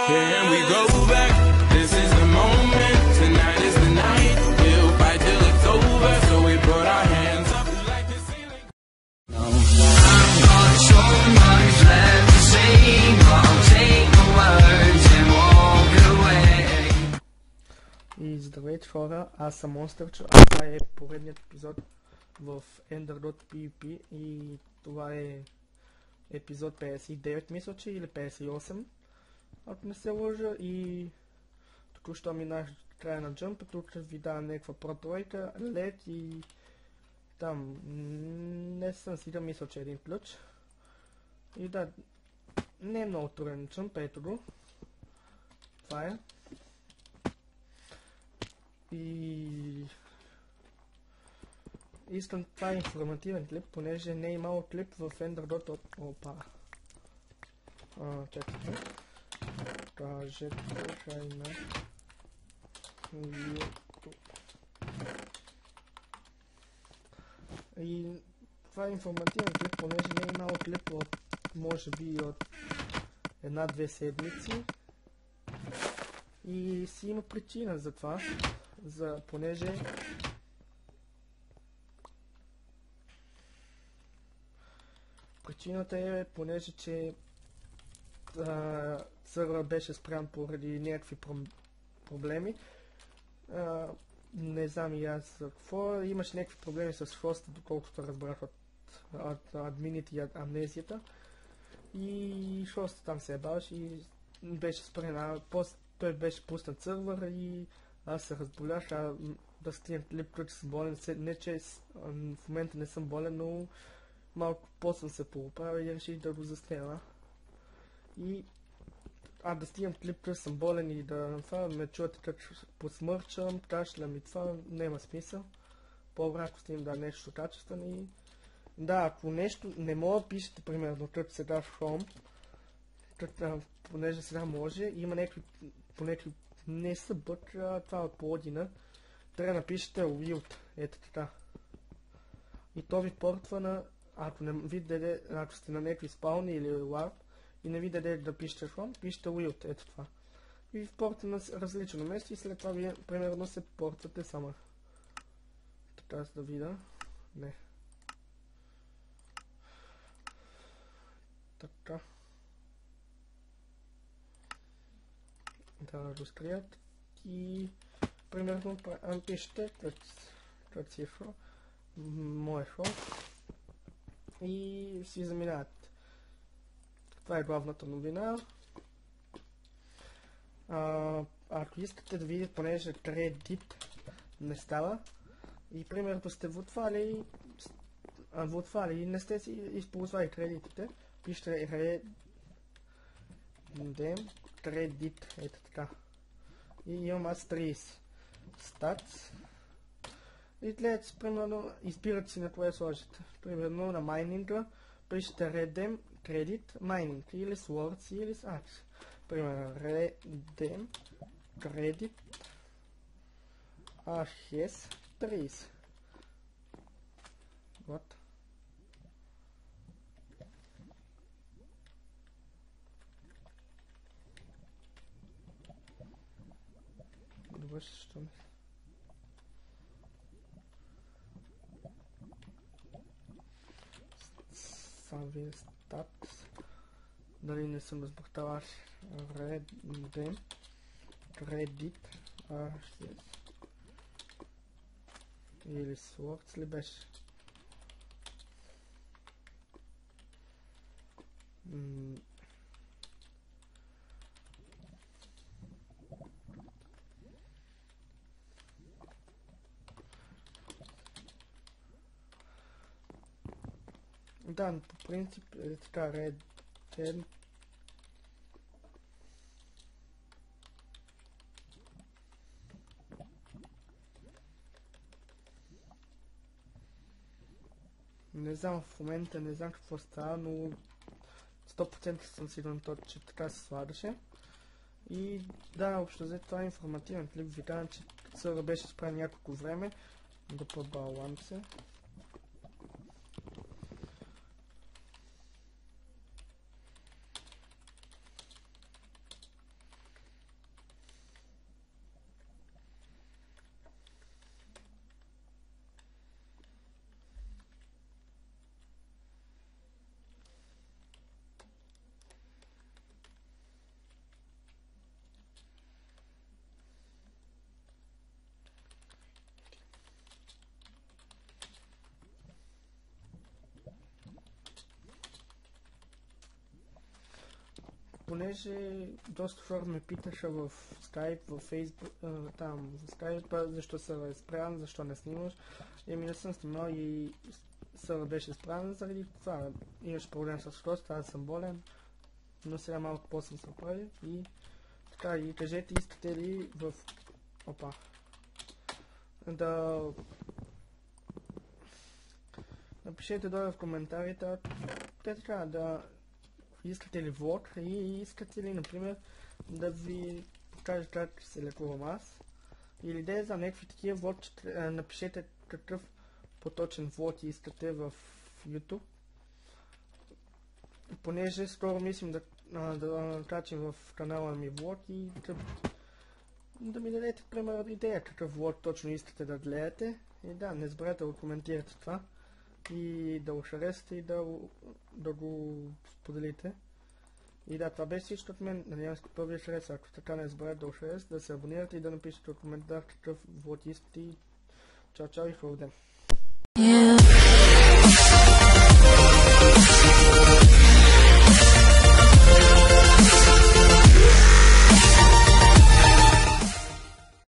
Can we go back? This is the moment. Tonight is the night. We'll fight till it's over. So we put our hands up like the ceiling. I've got so much left to say, but I'll take the words and walk away. И здравейте хора, аз съм Монстърчо, а това е поредният епизод в Ender.pvp и това е епизод 59 мисля, че или 58, ако не се лъжа, и току-що минах края на джъмпа, тук ви давам някаква протройка, лед и там не съм сигурен, мисля, че е един ключ. И да, не е много труден джъмп, ето го. Това е. И искам, това е информативен клип, понеже не е имало клип в Ender. Опа. Чакайте. Кажете край на YouTube. И това е информативен клип, понеже не е имало клип от, може би, от една-две седмици. И си има причина за това, понеже причината е, понеже че сървър беше спрян поради някакви проблеми. Не знам и аз какво. Имаше някакви проблеми с хоста, доколкото разбрах от админите и амнезията. И хоста там се ебаваше и беше спрян. Той беше пуснат сървър и аз се разболях, да стигнем клип, че съм болен. Не, че в момента не съм болен, но малко по-съм се поуправил и реших да го заснема. И да стигам клип, че съм болен и да ме чуете как посмърчам, кашлям и това няма смисъл. По-добре ако стигнем да нещо качествено и да, ако нещо не мога да пишете, примерно, като сега в Chrome, понеже сега може, има някакви не са бък, това от половина, трябва да напишете wild, ето така. И то ви портва на, ако сте на някакви спауни или LARP и не ви даде да пишете Chrome, пишете wild, ето това. И ви портва на различно место и след това вие, примерно, се портвате сама. Така да видя. Не. Така. Да разкрият и примерно пишете как си е шо, мое шо и си заминават. Това е главната новина. Ако искате да видите, понеже кредит не става и примерно сте вотвали и не сте си използвали кредитите, пишете redeem кредит, ето така. И имам аз 30 статс. И гледате, примерно, избирате си на кое сложите. Примерно на майнинга, пишете redeem кредит майнинг, или с Words, или с Axe. Примерно redeem кредит HS 30. Вот. Що ми? Сави статус. Дали не съм разбъртал redeem кредит или с Words ли беше? Да, по принцип е така, redeem не знам в момента, не знам какво става, но 100% съм сигурен, че така се слагаше. И да, общо взето това е информативен клип, ви казвам, че сървър беше спрян няколко време, да побалансе. понеже доста хора ме питаха в Skype, в Facebook, там в Skype, защо се спрян, защо не снимаш. Не съм снимал и сървър беше спрян заради това. Имаш проблем с скорост, аз съм болен, но сега малко по-съм се оправи и така, и кажете, искате ли в... Опа. Да... Напишете долу в коментарите, те така, да... Искате ли влог и искате ли, например, да ви покажа как се лекувам аз. Или да за някакви такива влог, напишете какъв поточен влог искате в YouTube. Понеже скоро мислим да качим в канала ми влог и да ми дадете, пример, идея какъв влог точно искате да гледате. И да, не забравяйте да коментирате това. И да го харесате и да го споделите. И да, това беше всичко от мен. Надявам се, това ви хареса. Ако така не забравяйте да го харесате, да се абонирате и да напишете в коментар какъв влог искате. И чао, чао и хубав ден!